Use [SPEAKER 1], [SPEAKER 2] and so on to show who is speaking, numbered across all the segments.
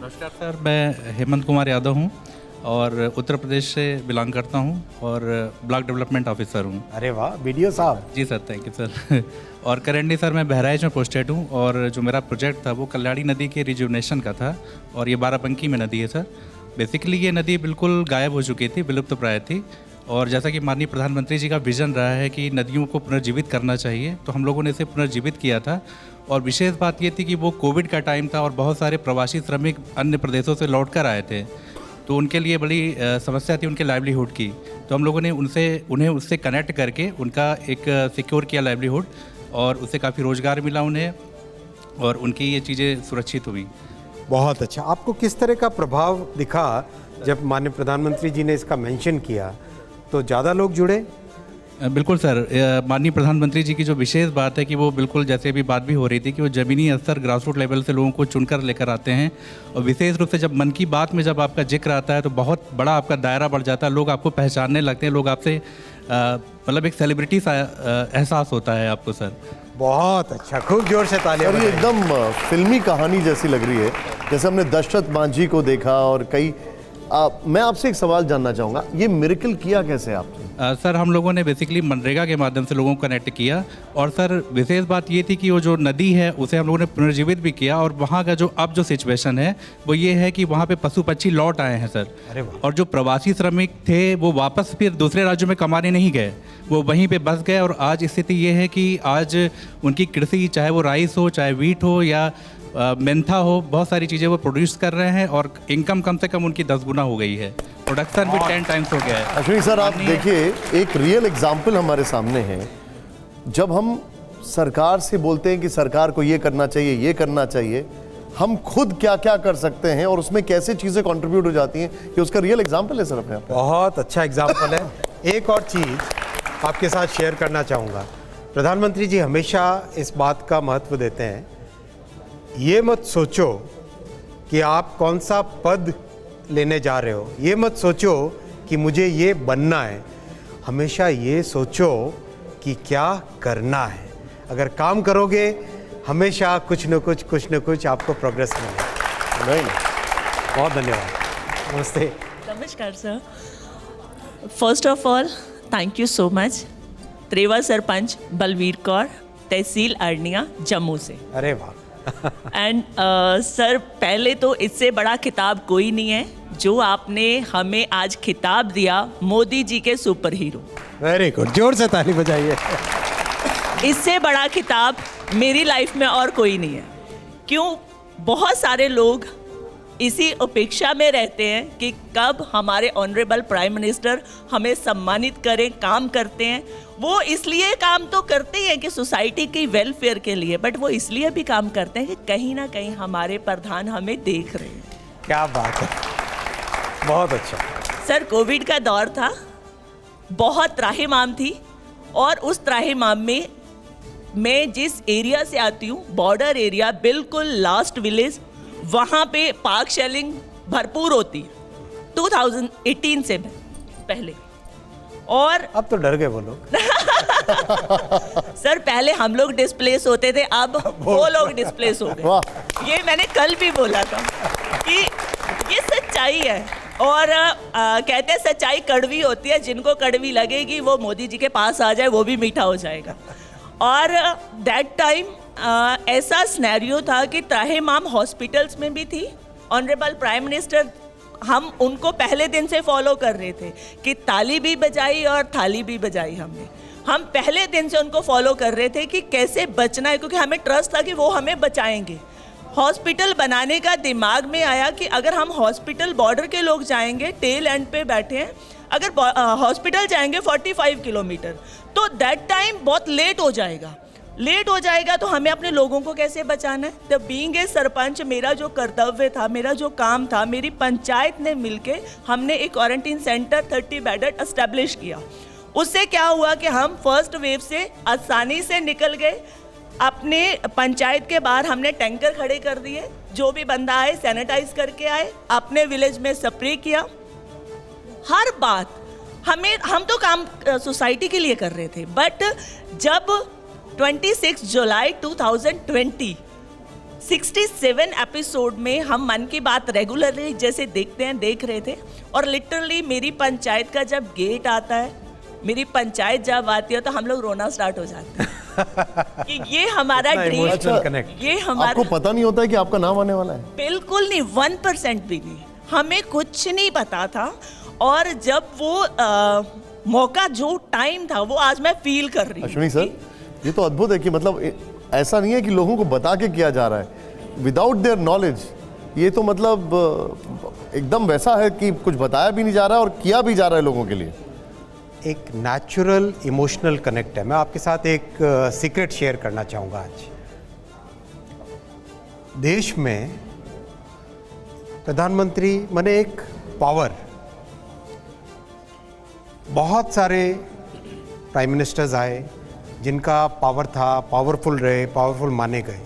[SPEAKER 1] नमस्कार सर, मैं हेमंत कुमार यादव हूँ और उत्तर प्रदेश से बिलोंग करता हूँ और ब्लॉक डेवलपमेंट ऑफिसर हूँ।
[SPEAKER 2] अरे वाह, वीडियो साहब।
[SPEAKER 1] जी सर, थैंक यू सर। और करेंटली सर मैं बहराइच में पोस्टेड हूँ और जो मेरा प्रोजेक्ट था वो कल्याणी नदी के रिजुवनेशन का था और ये बाराबंकी में नदी है सर। बेसिकली ये नदी बिल्कुल गायब हो चुकी थी, विलुप्त प्राय थी और जैसा कि माननीय प्रधानमंत्री जी का विज़न रहा है कि नदियों को पुनर्जीवित करना चाहिए, तो हम लोगों ने इसे पुनर्जीवित किया था। और विशेष बात ये थी कि वो कोविड का टाइम था और बहुत सारे प्रवासी श्रमिक अन्य प्रदेशों से लौट कर आए थे, तो उनके लिए बड़ी समस्या थी उनके लाइवलीहुड की। तो हम लोगों ने उन्हें उससे कनेक्ट करके उनका एक सिक्योर किया लाइवलीहुड और उससे काफ़ी रोज़गार मिला उन्हें और उनकी ये चीज़ें सुरक्षित हुई।
[SPEAKER 2] बहुत अच्छा। आपको किस तरह का प्रभाव दिखा जब माननीय प्रधानमंत्री जी ने इसका मेंशन किया, तो ज़्यादा लोग जुड़े?
[SPEAKER 1] बिल्कुल सर, माननीय प्रधानमंत्री जी की जो विशेष बात है कि वो बिल्कुल जैसे अभी बात भी हो रही थी कि वो ज़मीनी स्तर ग्रास रूट लेवल से लोगों को चुनकर लेकर आते हैं और विशेष रूप से जब मन की बात में जब आपका जिक्र आता है तो बहुत बड़ा आपका दायरा बढ़ जाता है, लोग आपको पहचानने लगते हैं, लोग आपसे मतलब एक सेलिब्रिटी सा एहसास होता है आपको सर।
[SPEAKER 2] बहुत अच्छा, खूब जोर से तालियां
[SPEAKER 3] और ये
[SPEAKER 2] बजाइए।
[SPEAKER 3] एकदम फिल्मी कहानी जैसी लग रही है, जैसे हमने दशरथ मांझी को देखा और कई मैं आपसे एक सवाल जानना चाहूँगा, ये मिरेकल किया कैसे आपने?
[SPEAKER 1] सर हम लोगों ने बेसिकली मनरेगा के माध्यम से लोगों को कनेक्ट किया और सर विशेष बात ये थी कि वो जो नदी है उसे हम लोगों ने पुनर्जीवित भी किया और वहाँ का जो सिचुएशन है वो ये है कि वहाँ पे पशु पक्षी लौट आए हैं सर।
[SPEAKER 2] अरे वाह।
[SPEAKER 1] और जो प्रवासी श्रमिक थे वो वापस फिर दूसरे राज्यों में कमाने नहीं गए, वो वहीं पे बस गए और आज स्थिति ये है कि आज उनकी कृषि, चाहे वो राइस हो, चाहे वीट हो या मेंथा हो, बहुत सारी चीज़ें वो प्रोड्यूस कर रहे हैं और इनकम कम से कम उनकी 10 गुना हो गई है, प्रोडक्शन भी 10 टाइम्स हो गया है।
[SPEAKER 3] अश्विनी सर, आप देखिए एक रियल एग्जाम्पल हमारे सामने है। जब हम सरकार से बोलते हैं कि सरकार को ये करना चाहिए, ये करना चाहिए, हम खुद क्या क्या कर सकते हैं और उसमें कैसे चीज़ें कंट्रीब्यूट हो जाती हैं, ये उसका रियल एग्जाम्पल है सर अपने आप।
[SPEAKER 2] बहुत अच्छा एग्जाम्पल है। एक और चीज़ आपके साथ शेयर करना चाहूँगा। प्रधानमंत्री जी हमेशा इस बात का महत्व देते हैं, ये मत सोचो कि आप कौन सा पद लेने जा रहे हो, ये मत सोचो कि मुझे ये बनना है, हमेशा ये सोचो कि क्या करना है। अगर काम करोगे हमेशा कुछ न कुछ आपको प्रोग्रेस मिलेगा।
[SPEAKER 3] नहीं,
[SPEAKER 2] बहुत धन्यवाद। नमस्ते।
[SPEAKER 4] नमस्कार sir. First of all thank you so much. Treva sarpanch Balvir Kaur, tehsil Arnia, Jammu से।
[SPEAKER 2] अरे वाह।
[SPEAKER 4] एंड सर पहले तो इससे बड़ा खिताब कोई नहीं है जो आपने हमें आज खिताब दिया, मोदी जी के सुपर हीरो।
[SPEAKER 2] वेरी गुड, जोर से ताली बजाइए।
[SPEAKER 4] इससे बड़ा खिताब मेरी लाइफ में और कोई नहीं है। क्यों? बहुत सारे लोग इसी अपेक्षा में रहते हैं कि कब हमारे ऑनरेबल प्राइम मिनिस्टर हमें सम्मानित करें, काम करते हैं। वो इसलिए काम तो करते ही हैं कि सोसाइटी की वेलफेयर के लिए, बट वो इसलिए भी काम करते हैं कि कहीं ना कहीं हमारे प्रधान हमें देख रहे हैं।
[SPEAKER 2] क्या बात है, बहुत अच्छा।
[SPEAKER 4] सर कोविड का दौर था, बहुत त्राहिमाम थी और उस त्राहिमाम में मैं जिस एरिया से आती हूँ, बॉर्डर एरिया, बिल्कुल लास्ट विलेज, वहाँ पे पाक शेलिंग भरपूर होती है 2018 से पहले। और
[SPEAKER 2] अब तो डर गए वो लोग।
[SPEAKER 4] सर पहले हम लोग डिस्प्लेस होते थे, अब वो लोग डिस्प्लेस हो गए। ये मैंने कल भी बोला था कि ये सच्चाई है और कहते हैं सच्चाई कड़वी होती है, जिनको कड़वी लगेगी वो मोदी जी के पास आ जाए, वो भी मीठा हो जाएगा। और दैट टाइम ऐसा सिनेरियो था कि त्राहिमाम हॉस्पिटल्स में भी थी। ऑनरेबल प्राइम मिनिस्टर, हम उनको पहले दिन से फॉलो कर रहे थे कि ताली भी बजाई और थाली भी बजाई हमने। हम पहले दिन से उनको फॉलो कर रहे थे कि कैसे बचना है, क्योंकि हमें ट्रस्ट था कि वो हमें बचाएंगे। हॉस्पिटल बनाने का दिमाग में आया कि अगर हम हॉस्पिटल, बॉर्डर के लोग जाएंगे, टेल एंड पे बैठे हैं, अगर हॉस्पिटल जाएंगे 45 किलोमीटर, तो दैट टाइम बहुत लेट हो जाएगा तो हमें अपने लोगों को कैसे बचाना है। तो बीइंग ए सरपंच, मेरा जो कर्तव्य था, मेरा जो काम था, मेरी पंचायत ने मिलके हमने एक क्वारंटीन सेंटर 30 बेडेड एस्टेब्लिश किया। उससे क्या हुआ कि हम फर्स्ट वेव से आसानी से निकल गए। अपने पंचायत के बाहर हमने टैंकर खड़े कर दिए, जो भी बंदा आए सैनिटाइज करके आए, अपने विलेज में स्प्रे किया। हर बात हम तो काम सोसाइटी के लिए कर रहे थे, बट जब 26 जुलाई 2020 67 एपिसोड में हम मन की बात रेगुलरली जैसे देख रहे थे, और लिटरली मेरी पंचायत का जब गेट आता है, मेरी पंचायत जब आती है, तो हम लोग रोना स्टार्ट हो जाते हैं कि ये हमारा ड्रीम,
[SPEAKER 2] इमोशनल कनेक्ट।
[SPEAKER 4] ये हमारा,
[SPEAKER 3] आपको पता नहीं होता है कि आपका नाम आने वाला है?
[SPEAKER 4] बिल्कुल नहीं, 1% भी नहीं, हमें कुछ नहीं पता था। और जब वो मौका, जो टाइम था, वो आज मैं फील कर रही हूँ।
[SPEAKER 3] अश्विनी सर, ये तो अद्भुत है कि मतलब ऐसा नहीं है कि लोगों को बता के किया जा रहा है, विदाउट देयर नॉलेज। ये तो मतलब एकदम वैसा है कि कुछ बताया भी नहीं जा रहा है और किया भी जा रहा है लोगों के लिए।
[SPEAKER 2] एक नेचुरल इमोशनल कनेक्ट है। मैं आपके साथ एक सीक्रेट शेयर करना चाहूँगा। आज देश में प्रधानमंत्री माने एक पावर, बहुत सारे प्राइम मिनिस्टर्स आए जिनका पावर था, पावरफुल रहे, पावरफुल माने गए।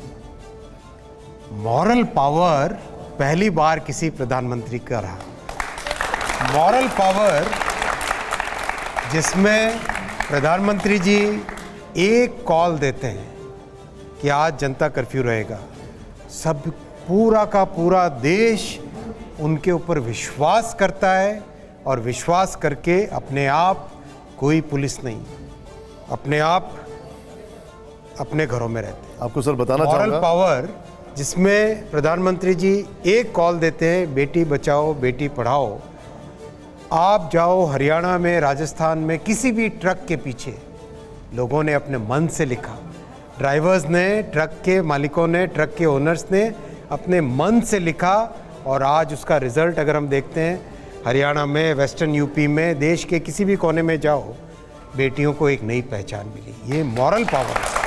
[SPEAKER 2] मॉरल पावर पहली बार किसी प्रधानमंत्री का रहा। मॉरल पावर जिसमें प्रधानमंत्री जी एक कॉल देते हैं कि आज जनता कर्फ्यू रहेगा, सब पूरा का पूरा देश उनके ऊपर विश्वास करता है, और विश्वास करके अपने आप, कोई पुलिस नहीं, अपने आप अपने घरों में रहते हैं।
[SPEAKER 3] आपको सर बताना
[SPEAKER 2] मॉरल
[SPEAKER 3] चाहूंगा,
[SPEAKER 2] पावर जिसमें प्रधानमंत्री जी एक कॉल देते हैं, बेटी बचाओ बेटी पढ़ाओ। आप जाओ हरियाणा में, राजस्थान में, किसी भी ट्रक के पीछे लोगों ने अपने मन से लिखा, ड्राइवर्स ने, ट्रक के मालिकों ने, ट्रक के ओनर्स ने अपने मन से लिखा, और आज उसका रिजल्ट अगर हम देखते हैं, हरियाणा में, वेस्टर्न यूपी में, देश के किसी भी कोने में जाओ, बेटियों को एक नई पहचान मिली। ये मॉरल पावर है।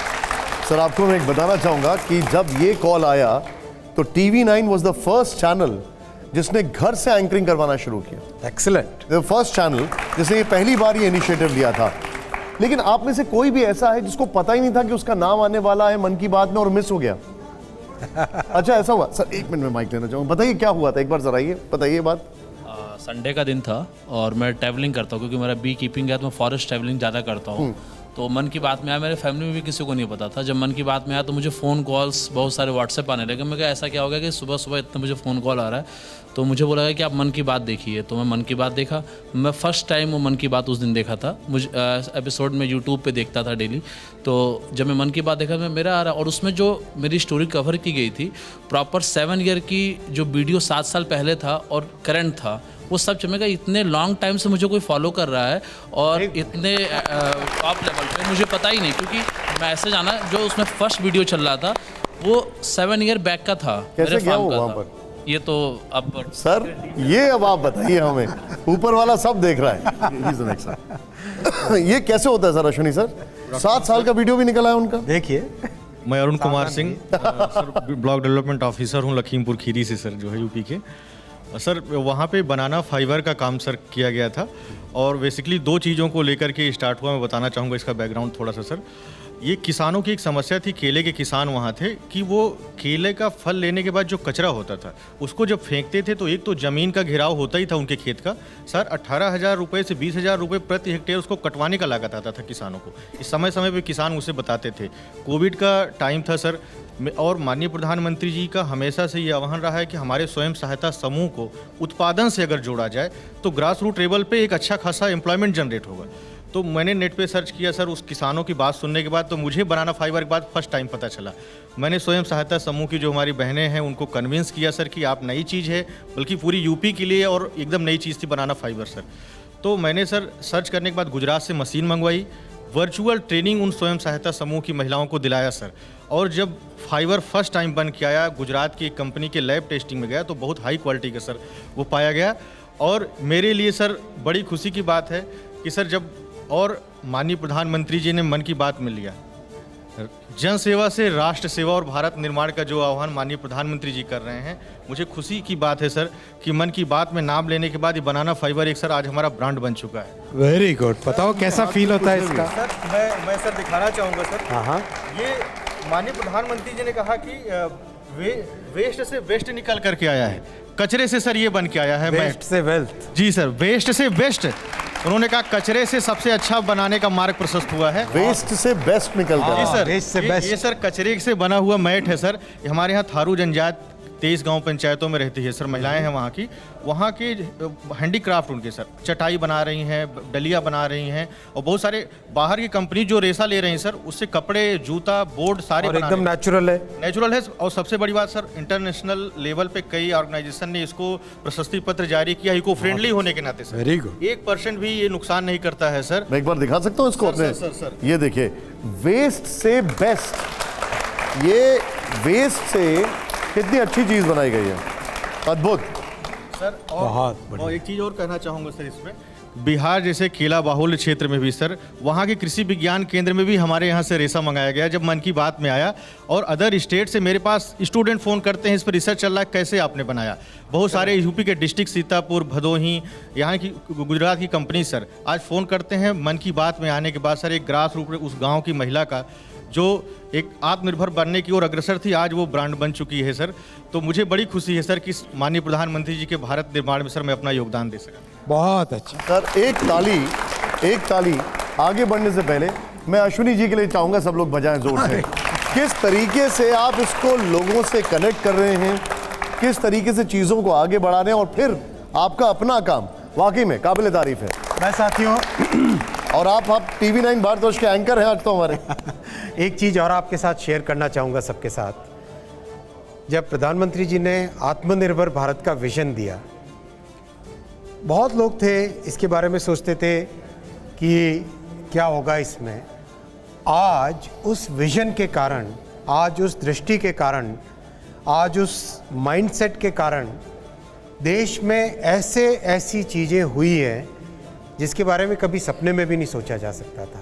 [SPEAKER 3] सर आपको मैं एक बताना चाहूंगा कि जब ये कॉल आया तो TV9 was the first channel जिसने घर से एंकरिंग करवाना शुरू किया।
[SPEAKER 2] एक्सीलेंट।
[SPEAKER 3] द फर्स्ट चैनल जिसने ये पहली बार ये इनिशिएटिव लिया था। लेकिन आप में से कोई भी ऐसा है जिसको पता ही नहीं था कि उसका नाम आने वाला है मन की बात में और मिस हो गया? अच्छा ऐसा हुआ? सर एक मिनट में माइक लेना चाहूँगा, बताइए क्या हुआ था, एक बार जरा ये बताइए बात।
[SPEAKER 5] संडे का दिन था और मैं ट्रैवलिंग करता हूँ क्योंकि मेरा बी कीपिंग है, तो मैं फॉरेस्ट ट्रैवलिंग ज़्यादा करता हूँ। तो मन की बात में आया, मेरे फैमिली में भी किसी को नहीं पता था। जब मन की बात में आया तो मुझे फ़ोन कॉल्स बहुत सारे व्हाट्सएप आने लगे। मैं क्या ऐसा क्या हो गया कि सुबह सुबह इतना मुझे फ़ोन कॉल आ रहा है। तो मुझे बोला गया कि आप मन की बात देखिए। तो मैं मन की बात देखा। मैं फर्स्ट टाइम वो मन की बात उस दिन देखा था। मुझे एपिसोड में यूट्यूब पे देखता था डेली। तो जब मैं मन की बात देखा, मैं मेरा आ रहा, और उसमें जो मेरी स्टोरी कवर की गई थी, प्रॉपर 7 ईयर की जो वीडियो 7 साल पहले था और करंट था, वो सब चमेगा। इतने लॉन्ग टाइम से मुझे कोई फॉलो कर रहा है और इतने टॉप लेवल पे मुझे पता ही नहीं, क्योंकि मैसेज आना जो उसमें फर्स्ट वीडियो चल रहा था वो 7 ईयर बैक का था।
[SPEAKER 3] कैसे गया वो वहाँ
[SPEAKER 5] था।
[SPEAKER 3] पर?
[SPEAKER 5] ये तो अब
[SPEAKER 3] सर ये अब आप बताइए हमें, ऊपर वाला सब देख रहा है। ये कैसे होता है सर अश्विनी सर? 7 साल का वीडियो भी निकला है उनका।
[SPEAKER 2] देखिए,
[SPEAKER 6] मैं Arun Kumar Singh, sir block development officer हूँ लखीमपुर खीरी से, सर जो है यूपी के। सर वहाँ पे बनाना फाइबर का काम सर किया गया था, और बेसिकली 2 चीज़ों को लेकर के स्टार्ट हुआ। मैं बताना चाहूँगा इसका बैकग्राउंड थोड़ा सा। सर ये किसानों की एक समस्या थी, केले के किसान वहाँ थे, कि वो केले का फल लेने के बाद जो कचरा होता था उसको जब फेंकते थे तो एक तो ज़मीन का घेराव होता ही था उनके खेत का। सर 18,000 रुपये से 20,000 रुपये प्रति हेक्टेयर उसको कटवाने का लागत आता था किसानों को। इस समय समय पे किसान उसे बताते थे। कोविड का टाइम था सर, और माननीय प्रधानमंत्री जी का हमेशा से ये आह्वान रहा है कि हमारे स्वयं सहायता समूह को उत्पादन से अगर जोड़ा जाए तो ग्रास रूट लेवल पे एक अच्छा खासा एम्प्लॉयमेंट जनरेट होगा। तो मैंने नेट पे सर्च किया सर, उस किसानों की बात सुनने के बाद तो मुझे बनाना फाइबर के बाद फर्स्ट टाइम पता चला। मैंने स्वयं सहायता समूह की जो हमारी बहनें हैं उनको कन्विंस किया सर कि आप नई चीज़ है, बल्कि पूरी यूपी के लिए, और एकदम नई चीज़ थी बनाना फाइबर सर। तो मैंने सर सर्च करने के बाद गुजरात से मशीन मंगवाई, वर्चुअल ट्रेनिंग उन स्वयं सहायता समूह की महिलाओं को दिलाया सर। और जब फाइबर फर्स्ट टाइम बन के आया, गुजरात की एक कंपनी के लैब टेस्टिंग में गया तो बहुत हाई क्वालिटी का सर वो पाया गया। और मेरे लिए सर बड़ी खुशी की बात है कि सर जब और माननीय प्रधानमंत्री जी ने मन की बात में लिया, जन सेवा से राष्ट्र सेवा और भारत निर्माण का जो आह्वान माननीय प्रधानमंत्री जी कर रहे हैं, मुझे खुशी की बात है सर कि मन की बात में नाम लेने के बाद ये बनाना फाइबर एक सर आज हमारा ब्रांड बन चुका है।
[SPEAKER 2] Very good. बताओ कैसा फील होता है इसका?
[SPEAKER 6] सर मैं सर दिखाना चाहूँगा सर।
[SPEAKER 2] हाँ,
[SPEAKER 6] ये माननीय प्रधानमंत्री जी ने कहा कि वेस्ट से बेस्ट निकल करके आया है, कचरे से सर ये बन के आया है।
[SPEAKER 2] वेस्ट से वेल्थ।
[SPEAKER 6] जी सर, वेस्ट से बेस्ट उन्होंने कहा कचरे से सबसे अच्छा बनाने का मार्ग प्रशस्त हुआ है।
[SPEAKER 3] वेस्ट से बेस्ट निकलता
[SPEAKER 6] जी
[SPEAKER 3] है।
[SPEAKER 6] सर,
[SPEAKER 2] वेस्ट से बेस्ट।
[SPEAKER 6] ये सर कचरे से बना हुआ मैट है सर। हमारे यहाँ थारू जनजात 23 गांव पंचायतों में रहती है सर, महिलाएं हैं वहाँ के हैंडीक्राफ्ट उनके सर, चटाई बना रही हैं, डलिया बना रही हैं, और बहुत सारे बाहर की कंपनी जो रेसा ले रही हैं सर, उससे कपड़े, जूता, बोर्ड सारे
[SPEAKER 2] और
[SPEAKER 6] बना
[SPEAKER 2] एकदम
[SPEAKER 6] रही हैं।
[SPEAKER 2] नेचुरल है।
[SPEAKER 6] नेचुरल है। और सबसे बड़ी बात सर, इंटरनेशनल लेवल पे कई ऑर्गेनाइजेशन ने इसको प्रशस्ति पत्र जारी किया इको फ्रेंडली होने के नाते सर।
[SPEAKER 2] Very good.
[SPEAKER 6] 1% भी ये नुकसान नहीं करता है सर।
[SPEAKER 3] मैं एक बार दिखा सकता हूँ इसको
[SPEAKER 6] सर,
[SPEAKER 3] अपने?
[SPEAKER 6] Sir, sir, sir.
[SPEAKER 3] ये देखिए, वेस्ट से बेस्ट, ये वेस्ट से कितनी अच्छी चीज बनाई गई है, अद्भुत।
[SPEAKER 6] सर
[SPEAKER 2] बहुत बढ़िया।
[SPEAKER 6] और एक चीज़ और कहना चाहूँगा सर इसमें, बिहार जैसे केला बाहुल्य क्षेत्र में भी सर, वहाँ के कृषि विज्ञान केंद्र में भी हमारे यहाँ से रेशा मंगाया गया जब मन की बात में आया। और अदर स्टेट से मेरे पास स्टूडेंट फ़ोन करते हैं, इस पर रिसर्च चल रहा है कैसे आपने बनाया। बहुत सारे यूपी के डिस्ट्रिक्ट सीतापुर, भदोही, यहाँ की गुजरात की कंपनी सर आज फ़ोन करते हैं मन की बात में आने के बाद सर। एक ग्रास रूट उस गाँव की महिला का जो एक आत्मनिर्भर बनने की ओर अग्रसर थी, आज वो ब्रांड बन चुकी है सर। तो मुझे बड़ी खुशी है सर कि माननीय प्रधानमंत्री जी के भारत निर्माण में सर मैं अपना योगदान दे सका।
[SPEAKER 2] बहुत अच्छा।
[SPEAKER 3] सर एक ताली आगे बढ़ने से पहले मैं अश्विनी जी के लिए चाहूंगा सब लोग बजाएं जोर से। किस तरीके से आप इसको लोगों से कनेक्ट कर रहे हैं, किस तरीके से चीज़ों को आगे बढ़ा रहे हैं, और फिर आपका अपना काम वाकई में काबिल तारीफ है।
[SPEAKER 2] मैं साथियों
[SPEAKER 3] और आप TV 9 भारतवर्ष के एंकर हैं आज तो हमारे।
[SPEAKER 2] एक चीज़ और आपके साथ शेयर करना चाहूँगा सबके साथ। जब प्रधानमंत्री जी ने आत्मनिर्भर भारत का विजन दिया, बहुत लोग थे इसके बारे में सोचते थे कि क्या होगा इसमें। आज उस विजन के कारण, आज उस दृष्टि के कारण, आज उस माइंडसेट के कारण देश में ऐसी चीज़ें हुई हैं जिसके बारे में कभी सपने में भी नहीं सोचा जा सकता था।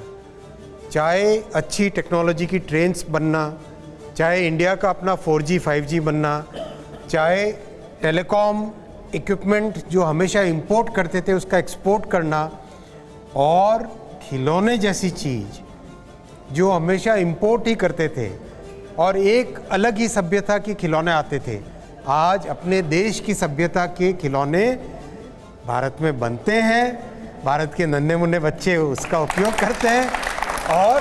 [SPEAKER 2] चाहे अच्छी टेक्नोलॉजी की ट्रेन्स बनना, चाहे इंडिया का अपना 4G 5G बनना, चाहे टेलीकॉम इक्विपमेंट जो हमेशा इंपोर्ट करते थे उसका एक्सपोर्ट करना, और खिलौने जैसी चीज़ जो हमेशा इंपोर्ट ही करते थे और एक अलग ही सभ्यता के खिलौने आते थे, आज अपने देश की सभ्यता के खिलौने भारत में बनते हैं। भारत के नन्हे मुन्ने बच्चे उसका उपयोग करते हैं और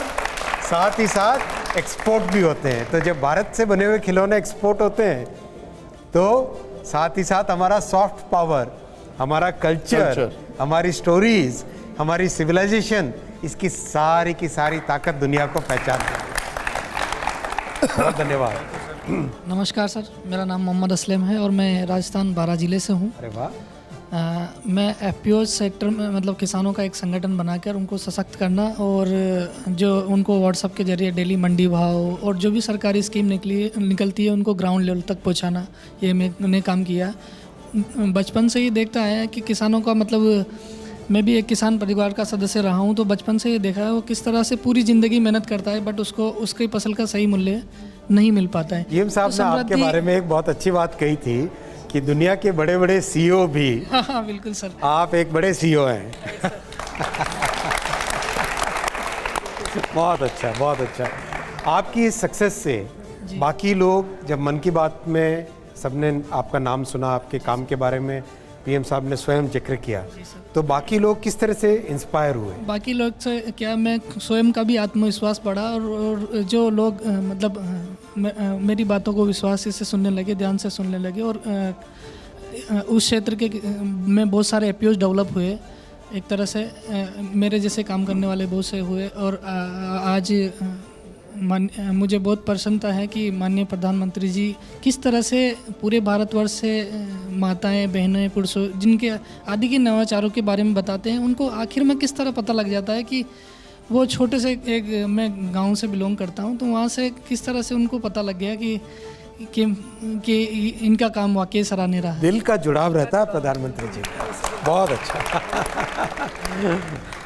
[SPEAKER 2] साथ ही साथ एक्सपोर्ट भी होते हैं। तो जब भारत से बने हुए खिलौने एक्सपोर्ट होते हैं तो साथ ही साथ हमारा सॉफ्ट पावर, हमारा कल्चर, हमारी स्टोरीज, हमारी सिविलाइजेशन, इसकी सारी की सारी ताकत दुनिया को पहचानती है। बहुत धन्यवाद।
[SPEAKER 7] नमस्कार सर, मेरा नाम मोहम्मद असलम है और मैं राजस्थान बारां ज़िले से हूँ।
[SPEAKER 2] अरे वाह।
[SPEAKER 7] मैं FPO सेक्टर में मतलब किसानों का एक संगठन बनाकर उनको सशक्त करना और जो उनको व्हाट्सएप के जरिए डेली मंडी भाव और जो भी सरकारी स्कीम निकलती है उनको ग्राउंड लेवल तक पहुंचाना, ये मैंने काम किया। बचपन से ही देखता है कि किसानों का मतलब, मैं भी एक किसान परिवार का सदस्य रहा हूँ, तो बचपन से ये देखा है वो किस तरह से पूरी ज़िंदगी मेहनत करता है बट उसको उसकी फसल का सही मूल्य नहीं मिल पाता है।
[SPEAKER 2] PM साहब ने आपके बारे में एक बहुत अच्छी बात कही थी कि दुनिया के बड़े बड़े CEO भी
[SPEAKER 7] हाँ बिल्कुल सर,
[SPEAKER 2] आप एक बड़े CEO हैं। बहुत अच्छा, बहुत अच्छा। आपकी इस सक्सेस से बाकी लोग, जब मन की बात में सबने आपका नाम सुना, आपके काम के बारे में PM साहब ने स्वयं जिक्र किया, तो बाकी लोग किस तरह से इंस्पायर हुए?
[SPEAKER 7] बाकी लोग से क्या, मैं स्वयं का भी आत्मविश्वास बढ़ा और जो लोग मेरी बातों को विश्वास से सुनने लगे, ध्यान से सुनने लगे, और उस क्षेत्र के में बहुत सारे FPOs डेवलप हुए। एक तरह से मेरे जैसे काम करने वाले बहुत से हुए और आज मुझे बहुत प्रसन्नता है कि माननीय प्रधानमंत्री जी किस तरह से पूरे भारतवर्ष से माताएं, बहनें, पुरुषों जिनके आदि के नवाचारों के बारे में बताते हैं, उनको आखिर में किस तरह पता लग जाता है कि वो छोटे से एक, मैं गांव से बिलोंग करता हूं, तो वहां से किस तरह से उनको पता लग गया कि इनका काम वाकई सराहनीय रहा है।
[SPEAKER 2] दिल का जुड़ाव रहता है प्रधानमंत्री जी का। बहुत अच्छा।